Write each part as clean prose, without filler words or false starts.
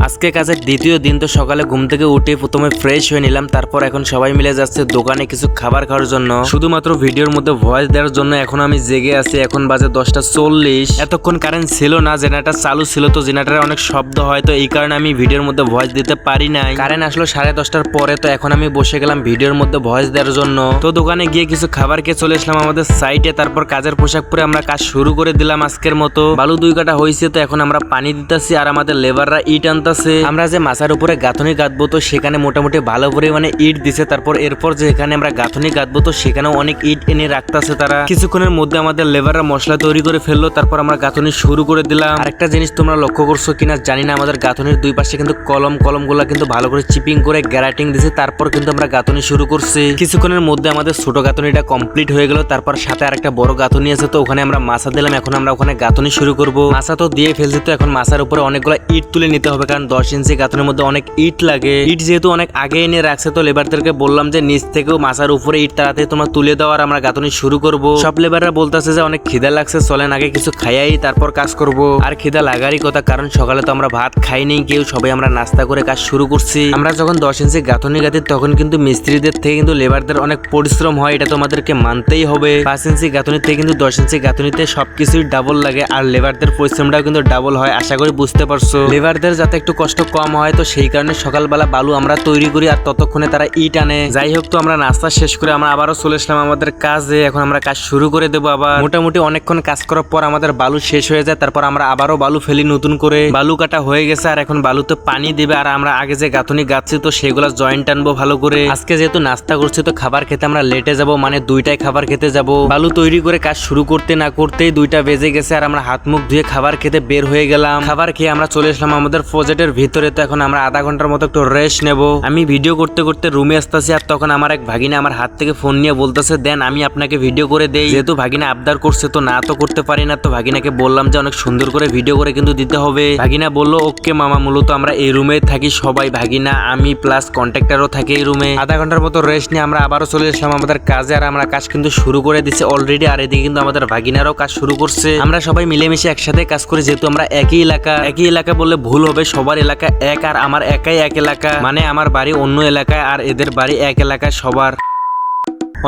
আজকে কাজের দ্বিতীয় দিন, তো সকালে ঘুম থেকে উঠে প্রথমে ফ্রেশ হয়ে নিলাম। তারপর এখন সবাই মিলে যাচ্ছে দোকানে কিছু খাবার খাওয়ার জন্য, শুধুমাত্র ভিডিওর মধ্যে ভয়েস দেওয়ার জন্য। এখন আমি জেগে আছি, এখন বাজে 10:40। এতক্ষণ কারেন্ট ছিল না, জেনারেটর চালু ছিল, তো জেনারেটরে অনেক শব্দ হয়, তো এই কারণে আমি ভিডিওর মধ্যে ভয়েস দিতে পারি নাই। কারেন্ট আসলো 10:30টার পরে, তো এখন আমি বসে গেলাম ভিডিওর মধ্যে ভয়েস দেওয়ার জন্য। তো দোকানে গিয়ে কিছু খাবার খেয়ে চলে আসলাম আমাদের সাইটে। তারপর কাজের পোশাক পরে আমরা কাজ শুরু করে দিলাম আজকের মতো। বালু 2 কাটা হয়েছে, তো এখন আমরা পানি দিতেছি আর আমাদের লেবাররা ইট আনতেছে। আমরা যে মাছার উপরে গাঁথনি গাঁথবো, তো সেখানে মোটামুটি ভালো পরিমাণে ইট দিছে। তারপর এরপর যেখানে আমরা গাঁথনি গাঁথবো, তো সেখানেও অনেক ইট এনে রাখতেছে তারা। কিছুক্ষণের মধ্যে আমাদের লেবাররা মশলা তৈরি করে ফেললো। তারপর আমরা গাঁথনি শুরু করে দিলাম। আরেকটা জিনিস তোমরা লক্ষ্য করছো কিনা জানি না, আমাদের গাঁথনির দুই পাশে কিন্তু কলমগুলা কিন্তু ভালো করে চিপিং করে গ্যারাটিং দিছে। তারপর কিন্তু আমরা গাঁথনি শুরু করছি। কিছুক্ষণের মধ্যে আমাদের ছোট গাঁথনিটা কমপ্লিট হয়ে গেল। তারপর সাথে আরেকটা বড় গাঁথনি আছে, তো ওখানে আমরা মাছা দিলাম। এখন আমরা ওখানে গাঁথনি শুরু করব। মাছা তো দিয়ে ফেলছি, তো এখন মাছার উপরে অনেকগুলো ইট তুলে নিতে হবে, কারণ 10 ইঞ্চি গাঁথনির মধ্যে অনেক ইট লাগে। ইট যেহেতু অনেক আগে এনে রাখছে, তো লেবারদেরকে বললাম যে নিচ থেকেও মাছার উপরে ইট তাড়াতাড়ি তোমরা তুলে দাও আর আমরা গাঁথনি শুরু করব। সব লেবাররা বলতেছে যে অনেক খিদা লাগছে, চলেন আগে কিছু খাইয়াই তারপর কাজ করব। আর খিদা লাগারই কথা, কারণ সকালে তো আমরা ভাত খাইনি কেউ, সবাই আমরা নাস্তা করে কাজ শুরু করছি। আমরা যখন 10 ইঞ্চি গাঁথনি গাঁথি, তখন কিন্তু মিস্ত্রিদের থেকে কিন্তু লেবারদের অনেক পরিশ্রম হয়, এটা তো আমাদেরকে মানতেই হবে। 5 ইঞ্চি গাঁথনির থেকে কিন্তু 10 ইঞ্চি গাঁথনিতে সবকিছুই ডাবল লাগে, আর লেবারদের পরিশ্রমটাও কিন্তু ডাবল হয়। আশা করি বুঝতে পারছো। লেবারদের যাতে একটু কষ্ট কম হয়, তো সেই কারণে সকালবেলা বালু আমরা তৈরি করি আর ততক্ষণে তারা ইট আনে। যাই হোক, তো আমরা নাস্তা শেষ করে আমরা আবারও চলে আসলাম আমাদের কাজে। এখন আমরা কাজ শুরু করে দেবো আবার। মোটামুটি অনেকক্ষণ কাজ করার পর আমাদের বালু শেষ হয়ে যায়। তারপর আমরা আবারও বালু ফেলি নতুন করে। বালু কাটা হয়ে গেছে, আর এখন বালুতে পানি দিবে। আর আমরা আগে যে গাঁথনি গাচ্ছি, তো সেগুলো জয়েন্ট আনবো ভালো করে। আজকে যেহেতু নাস্তা করছি, তো খাবার খেতে আমরা লেটে যাব, মানে 2টায় খাবার খেতে যাব। বালু তৈরি করে কাজ শুরু করতে না করতেই 2টা বেজে গেছে, আর আমরা হাত মুখ ধুয়ে খাবার খেতে বের হয়ে গেলাম। খাবার খেয়ে আমরা চলে আসলাম আমাদের প্রজেক্টের ভিতরে। তো এখন আমরা আধা ঘন্টার মতো একটু রেস্ট নেব। আমি ভিডিও করতে করতে রুমে আসতেছি, আর তখন আমার এক ভাগিনা আমার হাত থেকে ফোন নিয়ে বলতেছে, দেন আমি আপনাকে ভিডিও করে দেই। যেহেতু ভাগিনা আবদার করছে, তো না তো করতে পারি না। তো ভাগিনাকে বললাম যে অনেক সুন্দর করে ভিডিও করে কিন্তু দিতে হবে। ভাগিনা বললো ওকে মামা। মূলত আমরা এই রুমে থাকি সবাই, ভাগিনা আমি প্লাস কন্ট্রাক্টরও থাকে এই রুমে। আধা ঘন্টার মতো রেস্ট নিয়ে আমরা আবারও চলে আসলাম আমাদের কাজে, আর আমরা কাজ কিন্তু শুরু করে দিচ্ছি অলরেডি। আর এদিকে কিন্তু আমাদের ভাগিনারও কাজ শুরু করছে। আমরা সবাই মিলেমিশে একসাথে কাজ করি, যেহেতু আমরা একই এলাকা বললে ভুল হবে। সবার এলাকা এক, আর আমার একাই এক এলাকা, মানে আমার বাড়ি অন্য এলাকায় আর এদের বাড়ি এক এলাকায় সবার।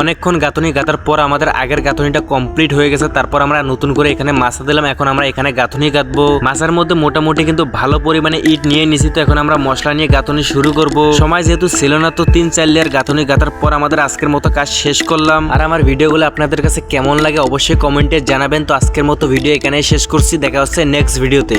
অনেকক্ষণ গাঁথনি গাঁথার পর আমাদের আগের গাঁথনিটা কমপ্লিট হয়ে গেছে। তারপর আমরা নতুন করে এখানে মাছা দিলাম। এখন আমরা এখানে গাঁথনি গাঁথবো। মাছার মধ্যে মোটামুটি কিন্তু ভালো পরিমাণে ইট নিয়ে নিছি, তো এখন আমরা মশলা নিয়ে গাঁথনি শুরু করব। সময় যেহেতু ছিল না, তো 3-4 লেয়ার গাঁথনি গাঁথার পর আমাদের আজকের মতো কাজ শেষ করলাম। আর আমার ভিডিওগুলো আপনাদের কাছে কেমন লাগে অবশ্যই কমেন্টে জানাবেন। তো আজকের মতো ভিডিও এখানেই শেষ করছি, দেখা হচ্ছে নেক্সট ভিডিওতে।